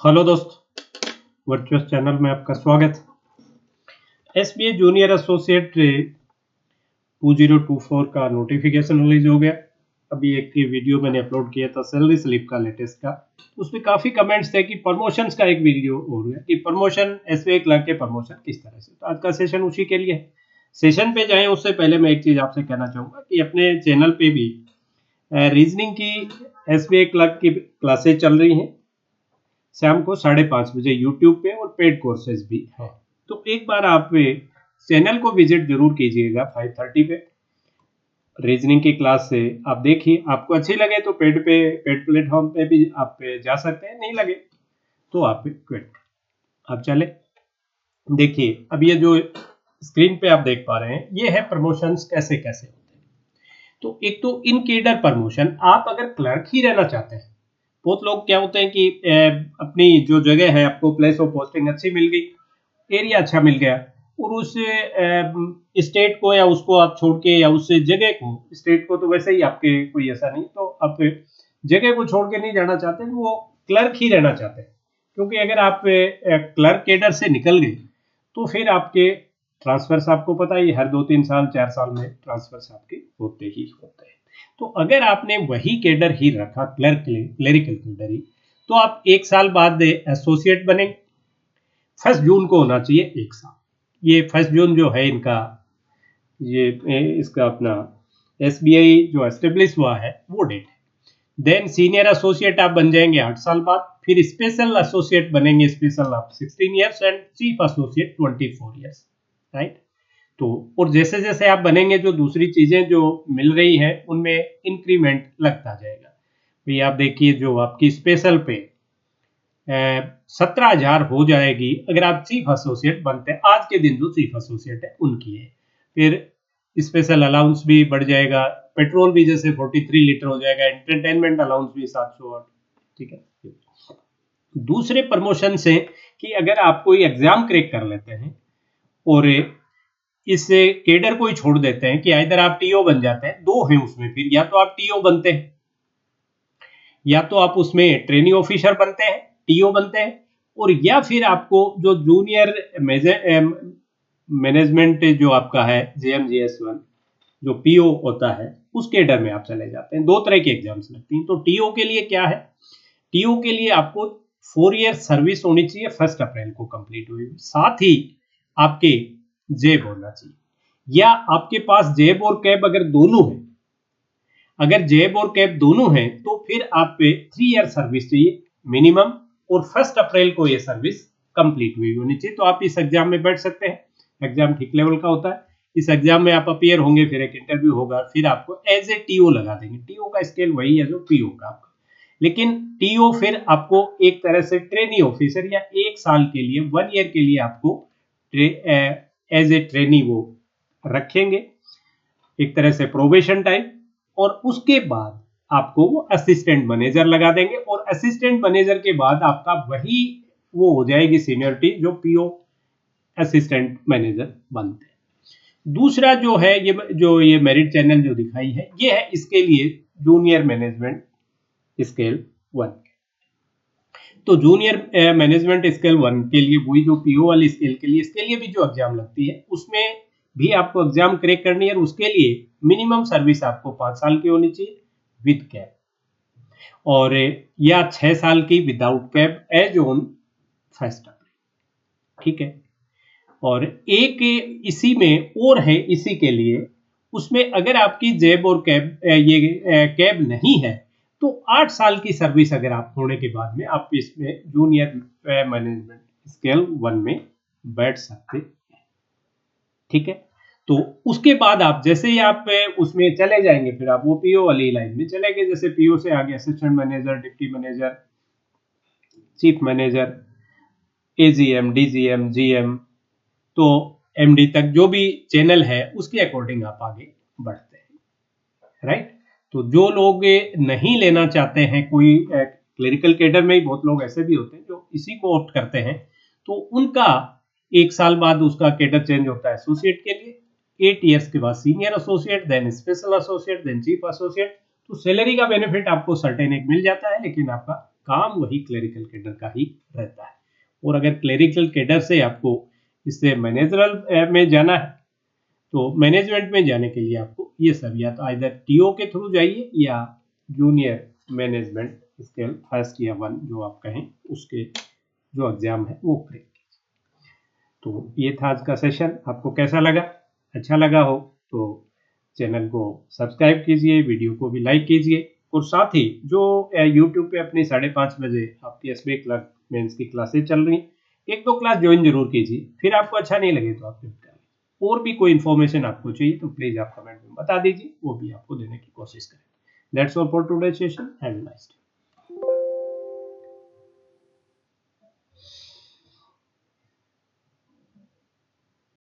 Hello दोस्त, virtuous channel में आपका स्वागत। एसबीआई जूनियर एसोसिएट 2024 का नोटिफिकेशन रिलीज हो गया। अभी एक वीडियो मैंने अपलोड किया था सैलरी स्लिप का लेटेस्ट का, उसमें काफ़ी कमेंट्स थे कि प्रमोशंस का एक वीडियो हो गया कि प्रमोशन एसबीआई क्लर्क के प्रमोशन किस तरह से। तो आज का सेशन उसी के लिए है। सेशन पे जाएं उससे पहले मैं एक चीज़ आपसे कहना चाहूँगा कि अपने चैनल पे भी रीजनिंग की एसबीआई क्लर्क की क्लासेज चल रही हैं शाम को 5:30 बजे यूट्यूब पे, और पेड कोर्सेज भी हैं। तो एक बार आप चैनल को विजिट जरूर कीजिएगा 5:30 पे। रीजनिंग की क्लास से आप देखिए, आपको अच्छी लगे तो पेड प्लेटफॉर्म पे भी आप जा सकते हैं, नहीं लगे तो आप क्विट। अब चले देखिए, अब ये जो स्क्रीन पे आप देख पा रहे हैं ये है प्रमोशंस कैसे कैसे होते हैं। तो एक तो इन केडर प्रमोशन, आप अगर क्लर्क ही रहना चाहते हैं, बहुत लोग क्या होते हैं कि अपनी जो जगह है, आपको प्लेस ऑफ पोस्टिंग अच्छी मिल गई, एरिया अच्छा मिल गया, और उस स्टेट को या उसको आप छोड़ के, या उस जगह को, स्टेट को तो वैसे ही आपके कोई ऐसा नहीं, तो आप जगह को छोड़ के नहीं जाना चाहते, वो क्लर्क ही रहना चाहते हैं। क्योंकि अगर आप क्लर्क केडर से निकल गए तो फिर आपके ट्रांसफर्स, आपको पता ही, हर 2-3 साल 4 साल में ट्रांसफर्स आपके होते ही होते हैं। तो अगर आपने वही केडर ही रखा, क्लरिकल केडर ही, तो आप 1 साल बाद एसोसिएट बनेंगे। 1 जून को होना चाहिए 1 साल। ये 1 जून जो है इनका, ये इसका अपना एसबीआई जो एस्टेब्लिश हुआ है वो डेट है। देन सीनियर एसोसिएट आप बन जाएंगे 8 साल बाद, फिर स्पेशल एसोसिएट बनेंगे, स्पेशल आप 16 years, and chief associate 24 years, right. तो और जैसे जैसे आप बनेंगे, जो दूसरी चीजें जो मिल रही हैं उनमें इंक्रीमेंट लगता जाएगा। भाई आप देखिए, जो आपकी स्पेशल पे 17,000 हो जाएगी अगर आप चीफ एसोसिएट बनते हैं। आज के दिन जो चीफ एसोसिएट है उनकी है। फिर स्पेशल अलाउंस भी बढ़ जाएगा, पेट्रोल भी जैसे 43 लीटर हो जाएगा, एंटरटेनमेंट अलाउंस भी 700, ठीक है। दूसरे प्रमोशन से कि अगर आप कोई एग्जाम क्रैक कर लेते हैं और इस केडर को ही छोड़ देते हैं, कि इधर आप टीओ बन जाते हैं, दो हैं उसमें, फिर या तो आप टीओ बनते हैं, या तो आप उसमें ट्रेनिंग ऑफिसर बनते हैं, टीओ बनते हैं, और या फिर आपको जो जूनियर मैनेजमेंट जो आपका है JMGS1 जो पीओ होता है, उस केडर में आप चले जाते हैं। 2 तरह की एग्जाम्स लगती हैं। तो टीओ के लिए क्या है, टीओ के लिए आपको 4 ईयर सर्विस होनी चाहिए, 1 अप्रैल को कंप्लीट हुई, साथ ही आपके जेब होना चाहिए, या आपके पास जेब और कैब अगर दोनों है, अगर जेब और कैब दोनों हैं तो फिर आप पे 3 ईयर सर्विस चाहिए मिनिमम, और 1 अप्रैल को ये सर्विस कंप्लीट हुई होनी चाहिए। तो आप इस एग्जाम में बैठ सकते हैं। एग्जाम ठीक लेवल का होता है। इस एग्जाम में आप अपियर होंगे, फिर एक इंटरव्यू होगा, फिर आपको एज ए टीओ लगा देंगे। टीओ का स्केल वही है जो पीओ का आपका, लेकिन टीओ फिर आपको एक तरह से ट्रेनी ऑफिसर, या 1 साल के लिए, 1 ईयर के लिए आपको एज ए ट्रेनी वो रखेंगे, एक तरह से प्रोबेशन टाइम, और उसके बाद आपको वो असिस्टेंट मैनेजर लगा देंगे, और असिस्टेंट मैनेजर के बाद आपका वही वो हो जाएगी सीनियरिटी जो पीओ असिस्टेंट मैनेजर बनते हैं। दूसरा जो है, ये मेरिट चैनल जो दिखाई है, ये है इसके लिए जूनियर मैनेजमेंट स्केल 1। तो जूनियर मैनेजमेंट स्केल 1 के लिए वही जो पीओ वाली स्केल के लिए, इसके लिए भी जो एग्जाम लगती है उसमें भी आपको एग्जाम क्रैक करनी है, और उसके लिए मिनिमम सर्विस आपको 5 साल की होनी चाहिए विद कैब, और या 6 साल की विदाउट कैब एज ऑन 1 अप्रैल, ठीक है। और एक इसी में और है, इसी के लिए, उसमें अगर आपकी जेब और कैब कैब नहीं है तो 8 साल की सर्विस अगर आप होने के बाद में आप इसमें जूनियर मैनेजमेंट स्केल 1 में बैठ सकते हैं, ठीक है। तो उसके बाद आप जैसे ही आप उसमें चले जाएंगे, फिर आप वो पीओ वाली लाइन में चले गए। जैसे पीओ से आगे assistant manager, deputy manager, chief manager, AGM, DGM, GM, तो एमडी तक जो भी चैनल है उसके अकॉर्डिंग आप आगे बढ़ते हैं, राइट। तो जो लोग नहीं लेना चाहते हैं, कोई क्लरिकल कैडर में ही बहुत लोग ऐसे भी होते हैं जो इसी को ऑप्ट करते हैं, तो उनका 1 साल बाद उसका कैडर चेंज होता है एसोसिएट के लिए, 8 ईयर्स के बाद senior associate, then special associate, then chief associate. तो सैलरी का बेनिफिट आपको सर्टेन एक मिल जाता है, लेकिन आपका काम वही क्लरिकल कैडर का ही रहता है। और अगर क्लरिकल कैडर से आपको इससे मैनेजरल में जाना है तो मैनेजमेंट में जाने के लिए आपको ये सब या तो इधर टीओ के थ्रू जाइए या जूनियर मैनेजमेंट स्केल फर्स्ट या 1 जो आप कहें उसके जो एग्जाम है वो क्रैक कीजिए। तो ये था आज का सेशन। आपको कैसा लगा? अच्छा लगा हो तो चैनल को सब्सक्राइब कीजिए, वीडियो को भी लाइक कीजिए और साथ ही जो यूट्यूब पे अपनी 5:30 बजे आपकी एसबीआई क्लर्क मेंस की क्लासेस चल रही हैं, 1-2 क्लास ज्वाइन जरूर कीजिए। फिर आपको अच्छा नहीं लगे तो आप निपटा लीजिए। और भी कोई इन्फॉर्मेशन आपको चाहिए तो प्लीज आप कमेंट में बता दीजिए, वो भी आपको देने की कोशिश करें। That's all for today session. Have a nice day.